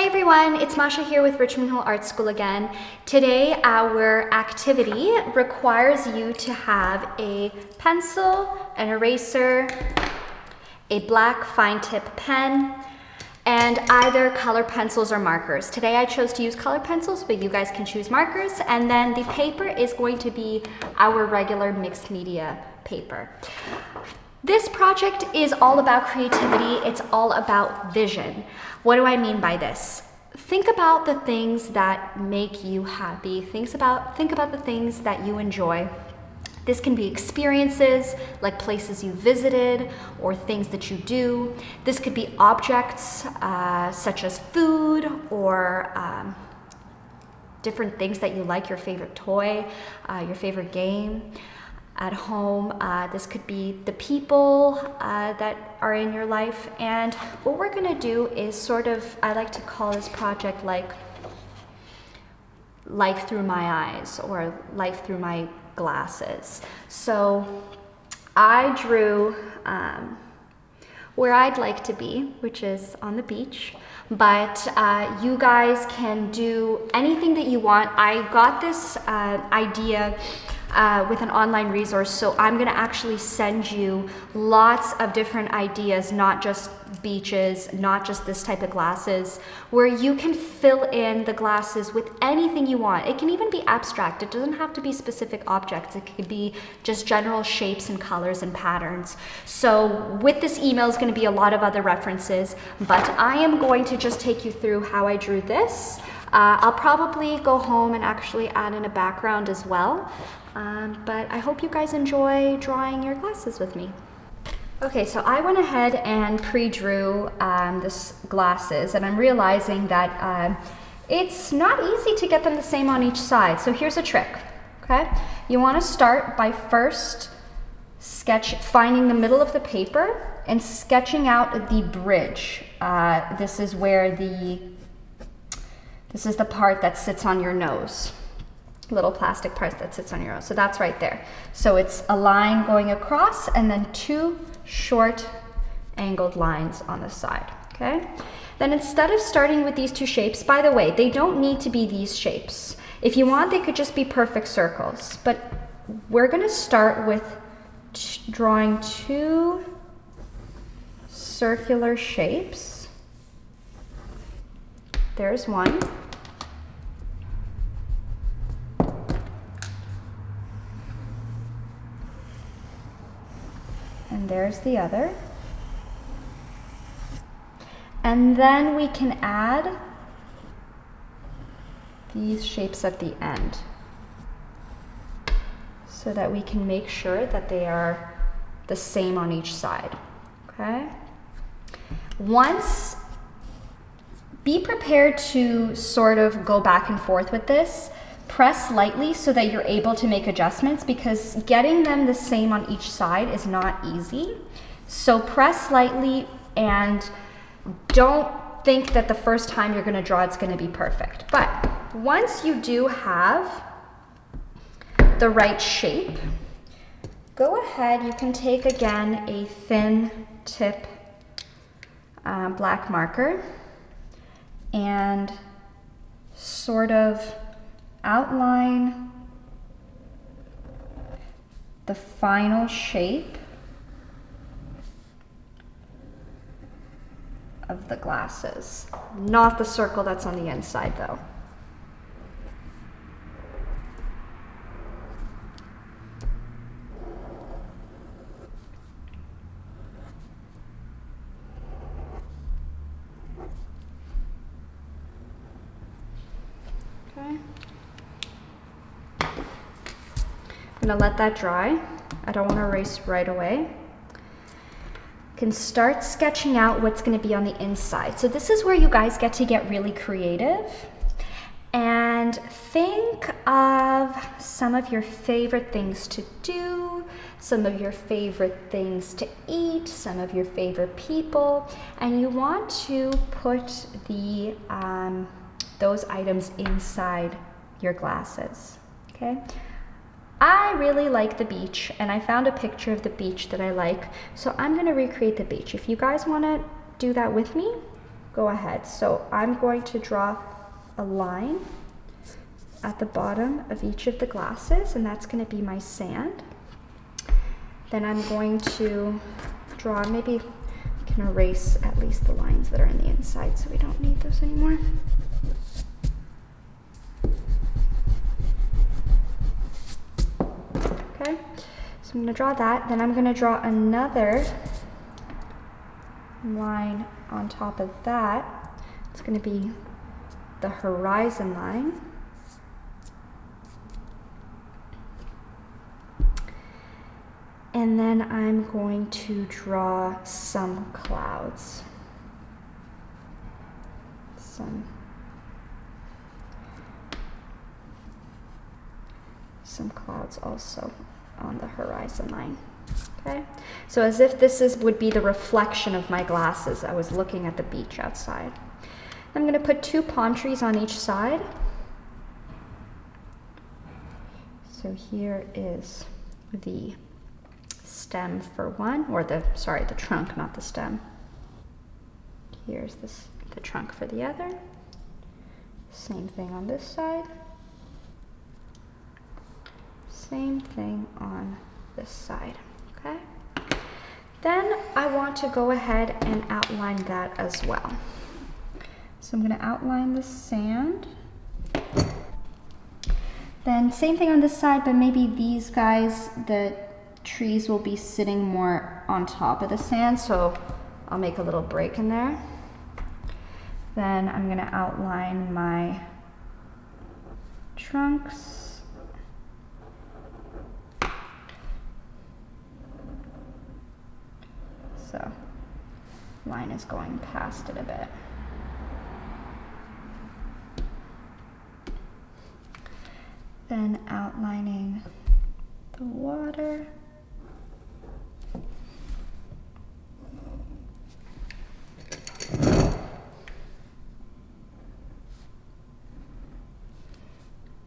Hey everyone, it's Masha here with Richmond Hill Art School again. Today our activity requires you to have a pencil, an eraser, a black fine tip pen, and either color pencils or markers. Today I chose to use color pencils, but you guys can choose markers. And then the paper is going to be our regular mixed media paper. This project is all about creativity. It's all about vision. What do I mean by this? Think about the things that make you happy. Think about the things that you enjoy. This can be experiences, like places you visited or things that you do. This could be objects such as food or different things that you like, your favorite toy, your favorite game. At home, this could be the people that are in your life. And what we're gonna do is sort of, I like to call this project like life through my eyes or life through my glasses. So I drew where I'd like to be, which is on the beach, but you guys can do anything that you want. I got this idea with an online resource, so I'm gonna actually send you lots of different ideas, not just beaches, not just this type of glasses, where you can fill in the glasses with anything you want. It can even be abstract. It doesn't have to be specific objects. It could be just general shapes and colors and patterns. So with this email is gonna be a lot of other references, but I am going to just take you through how I drew this. I'll probably go home and actually add in a background as well. But I hope you guys enjoy drawing your glasses with me. Okay, so I went ahead and pre-drew this glasses, and I'm realizing that it's not easy to get them the same on each side. So here's a trick, okay? You wanna start by first finding the middle of the paper and sketching out the bridge. This is the part that sits on your nose. Little plastic part that sits on your nose. So that's right there. So it's a line going across and then two short angled lines on the side, okay? Then instead of starting with these two shapes, by the way, they don't need to be these shapes. If you want, they could just be perfect circles, but we're gonna start with drawing two circular shapes. There's one. And there's the other. And then we can add these shapes at the end so that we can make sure that they are the same on each side, okay? Be prepared to sort of go back and forth with this. Press lightly so that you're able to make adjustments, because getting them the same on each side is not easy. So press lightly and don't think that the first time you're gonna draw it's gonna be perfect. But once you do have the right shape, go ahead, you can take again a thin tip black marker and sort of outline the final shape of the glasses. Not the circle that's on the inside though. Okay. I'm gonna let that dry. I don't want to erase right away. You can start sketching out what's going to be on the inside. So this is where you guys get to get really creative and think of some of your favorite things to do, some of your favorite things to eat, some of your favorite people, and you want to put those items inside your glasses, okay? I really like the beach, and I found a picture of the beach that I like, so I'm gonna recreate the beach. If you guys wanna do that with me, go ahead. So I'm going to draw a line at the bottom of each of the glasses, and that's going to be my sand. Then I'm going to draw, maybe I can erase at least the lines that are in the inside so we don't need those anymore. Okay, so I'm going to draw that. Then I'm going to draw another line on top of that. It's going to be the horizon line. And then I'm going to draw some clouds. Some clouds also on the horizon line. Okay, so as if this would be the reflection of my glasses. I was looking at the beach outside. I'm going to put 2 palm trees on each side. So here is the stem for one, or the trunk, not the stem. Here's the trunk for the other. Same thing on this side. Same thing on this side. Okay. Then I want to go ahead and outline that as well. So I'm going to outline the sand. Then same thing on this side, but maybe these guys, the trees will be sitting more on top of the sand, so I'll make a little break in there. Then I'm going to outline my trunks. So line is going past it a bit. Then outlining the water.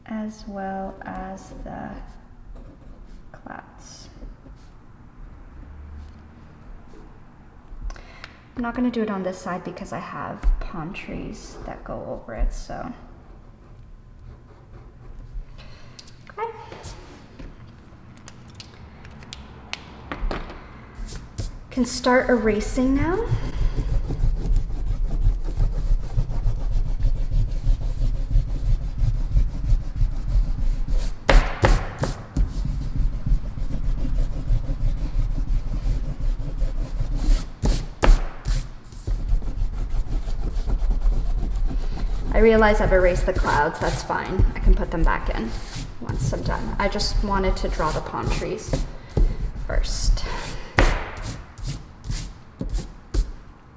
As well as the clouds. I'm not going to do it on this side because I have palm trees that go over it, so. Okay. Can start erasing now. I realize I've erased the clouds, that's fine. I can put them back in once I'm done. I just wanted to draw the palm trees first.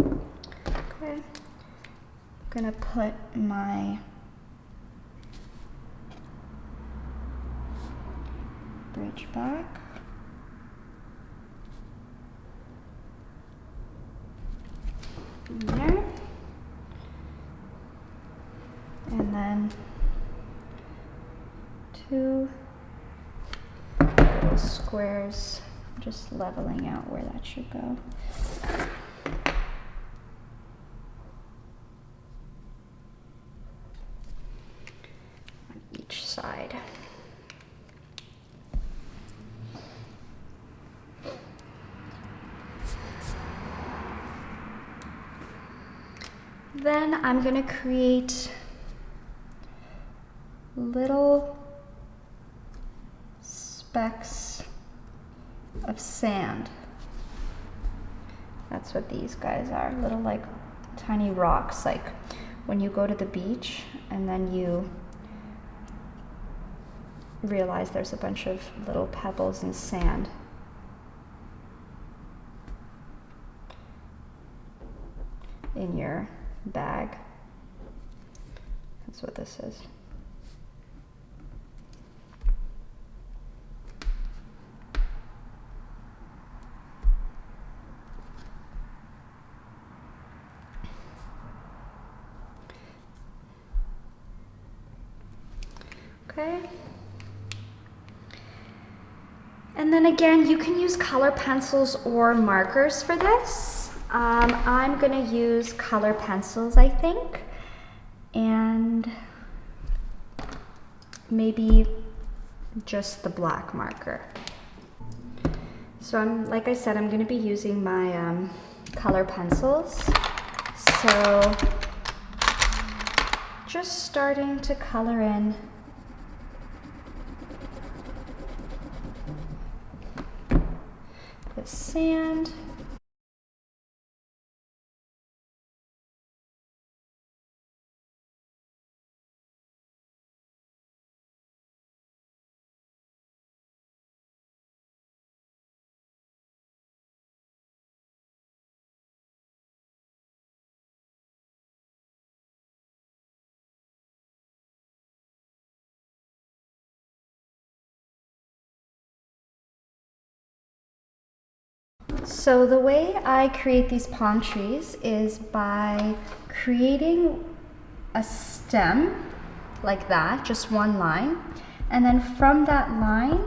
Okay, I'm gonna put my bridge back. In there. And then 2 little squares, just leveling out where that should go. On each side. Then I'm going to create little specks of sand. That's what these guys are, little like tiny rocks, like when you go to the beach and then you realize there's a bunch of little pebbles and sand. In your bag. That's what this is. Okay. And then again, you can use color pencils or markers for this. I'm gonna use color pencils, I think, and maybe just the black marker. So like I said, I'm gonna be using my color pencils. So just starting to color in the sand. So the way I create these palm trees is by creating a stem like that, just one line, and then from that line,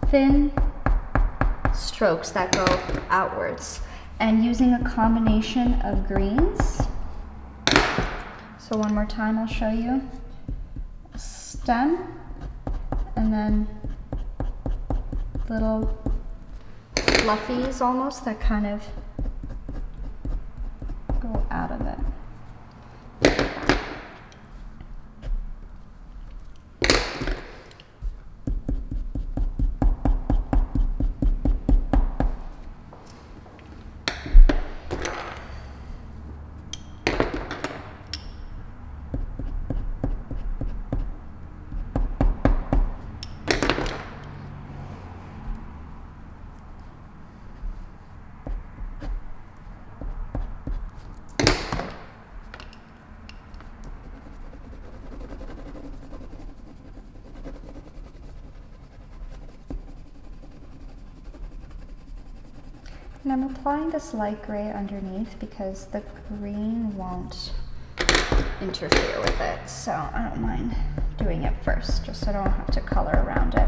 thin strokes that go outwards, and using a combination of greens. So one more time, I'll show you. A stem, and then little fluffies almost that kind of go out of it. And I'm applying this light gray underneath because the green won't interfere with it. So I don't mind doing it first, just so I don't have to color around it.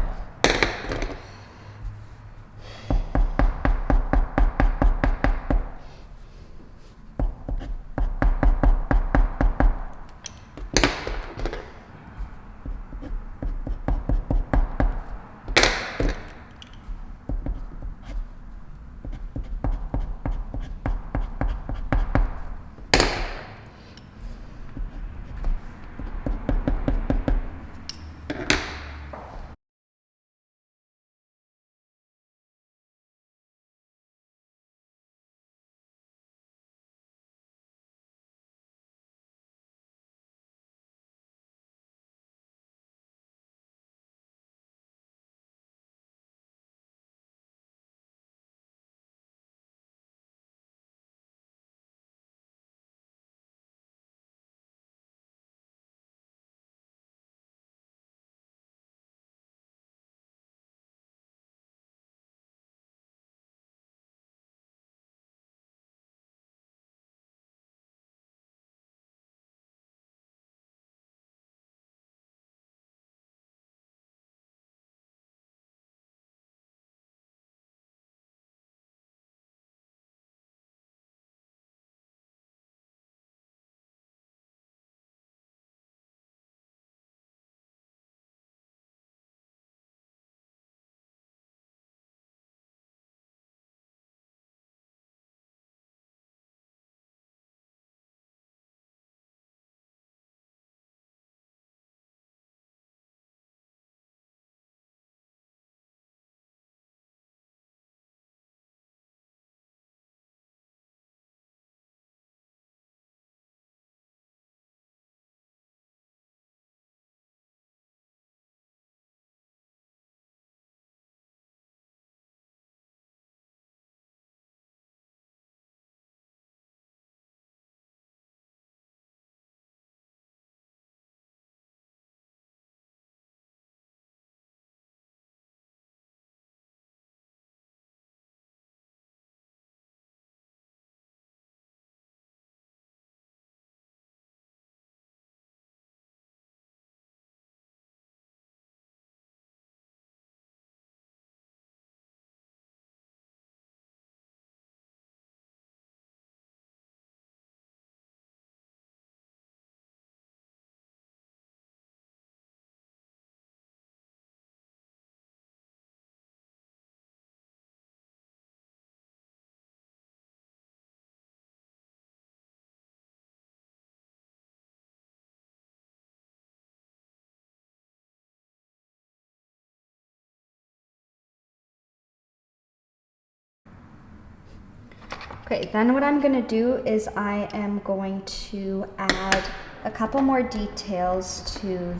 Okay, then what I'm gonna do is I am going to add a couple more details to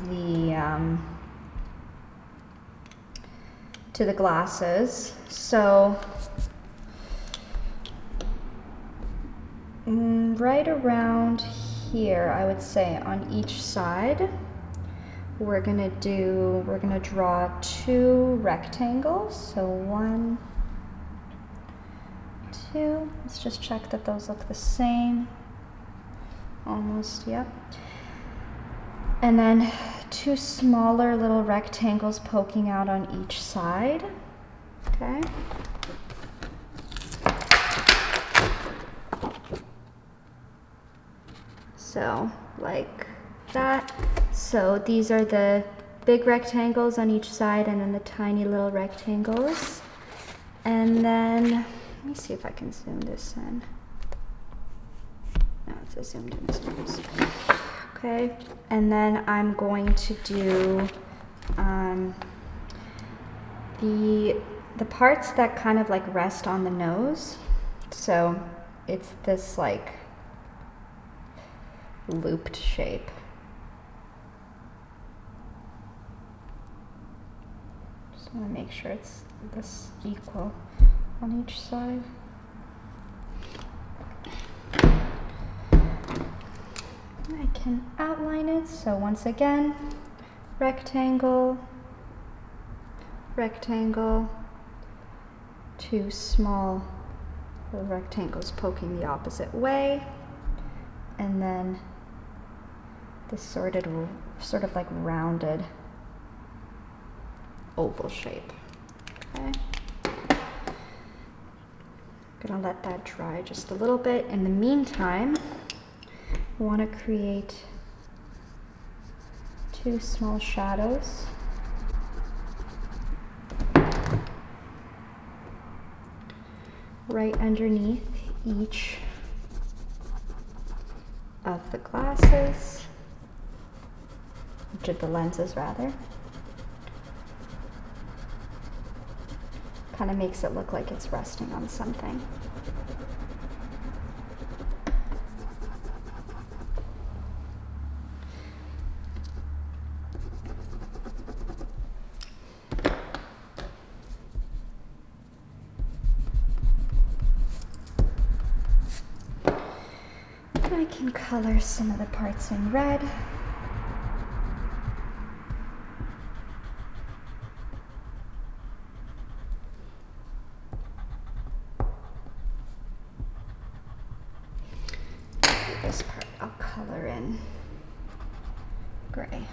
the glasses. So right around here, I would say on each side, we're gonna draw 2 rectangles. So 1, 2. Let's just check that those look the same. Almost, yep. And then 2 smaller little rectangles poking out on each side. Okay. So like that. So these are the big rectangles on each side and then the tiny little rectangles. And then, let me see if I can zoom this in. No, it's a zoomed in as okay. And then I'm going to do the parts that kind of like rest on the nose. So it's this like looped shape. Just want to make sure it's this equal on each side. I can outline it. So once again, rectangle, rectangle, 2 small little rectangles poking the opposite way, and then this sort of like rounded oval shape. Okay. I'm gonna let that dry just a little bit. In the meantime, I want to create 2 small shadows. Right underneath each of the glasses, each of the lenses rather. Kind of makes it look like it's resting on something. I can color some of the parts in red. This part I'll color in gray.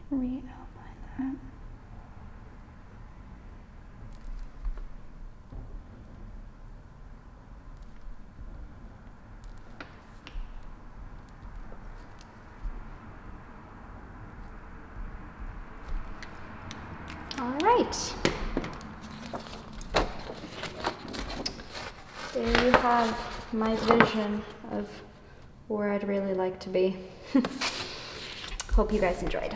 Re-outline that. All right. There you have my vision of where I'd really like to be. Hope you guys enjoyed.